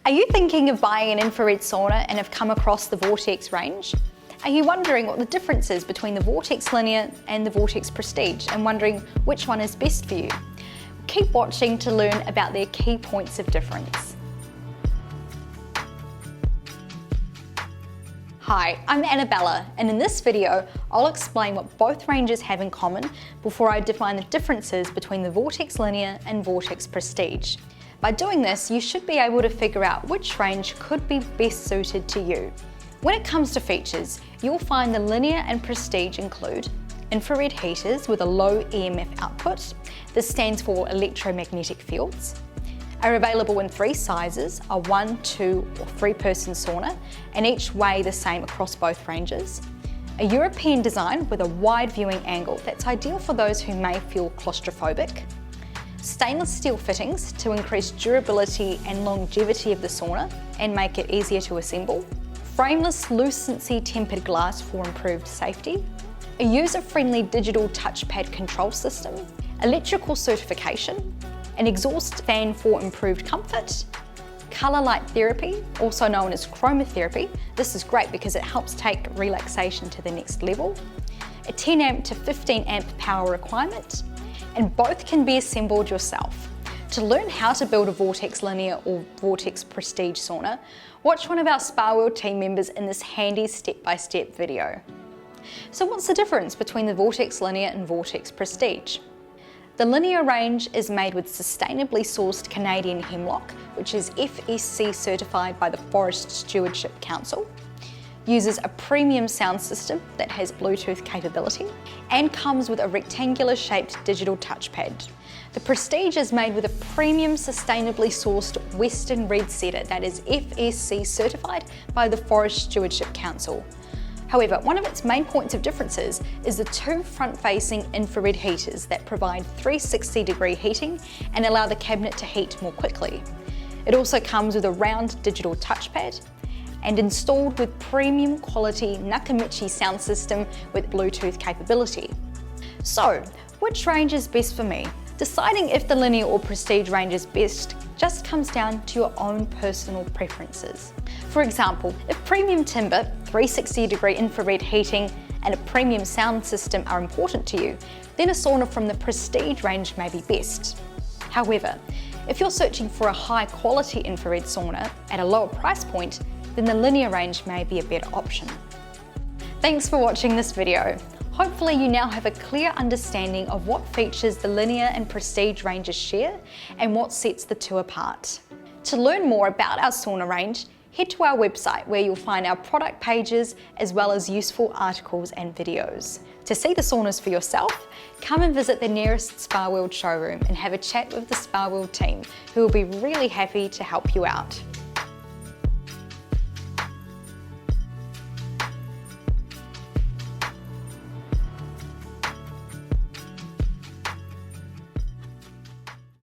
Are you thinking of buying an infrared sauna and have come across the Vortex range? Are you wondering what the difference is between the Vortex Linear and the Vortex Prestige and wondering which one is best for you? Keep watching to learn about their key points of difference. Hi, I'm Annabella, and in this video I'll explain what both ranges have in common before I define the differences between the Vortex Linear and Vortex Prestige. By doing this, you should be able to figure out which range could be best suited to you. When it comes to features, you'll find the Linear and Prestige include infrared heaters with a low EMF output. This stands for Electromagnetic Fields. Are available in 3 sizes, a 1, 2 or 3 person sauna, and each weigh the same across both ranges. A European design with a wide viewing angle that's ideal for those who may feel claustrophobic. Stainless steel fittings to increase durability and longevity of the sauna and make it easier to assemble. Frameless lucency tempered glass for improved safety. A user-friendly digital touchpad control system. Electrical certification. An exhaust fan for improved comfort. Colour light therapy, also known as chromotherapy. This is great because it helps take relaxation to the next level. A 10 amp to 15 amp power requirement. And both can be assembled yourself. To learn how to build a Vortex Linear or Vortex Prestige sauna, watch one of our Spa World team members in this handy step-by-step video. So what's the difference between the Vortex Linear and Vortex Prestige? The Linear range is made with sustainably sourced Canadian hemlock, which is FSC certified by the Forest Stewardship Council, uses a premium sound system that has Bluetooth capability, and comes with a rectangular shaped digital touchpad. The Prestige is made with a premium sustainably sourced Western red cedar that is FSC certified by the Forest Stewardship Council. However, one of its main points of differences is the 2 front-facing infrared heaters that provide 360-degree heating and allow the cabinet to heat more quickly. It also comes with a round digital touchpad and installed with premium quality Nakamichi sound system with Bluetooth capability. So, which range is best for me? Deciding if the Linear or Prestige range is best just comes down to your own personal preferences. For example, if premium timber, 360-degree infrared heating, and a premium sound system are important to you, then a sauna from the Prestige range may be best. However, if you're searching for a high-quality infrared sauna at a lower price point, then the Linear range may be a better option. Thanks for watching this video. Hopefully you now have a clear understanding of what features the Linear and Prestige ranges share and what sets the two apart. To learn more about our sauna range, head to our website where you'll find our product pages as well as useful articles and videos. To see the saunas for yourself, come and visit the nearest Spa World showroom and have a chat with the Spa World team, who will be really happy to help you out.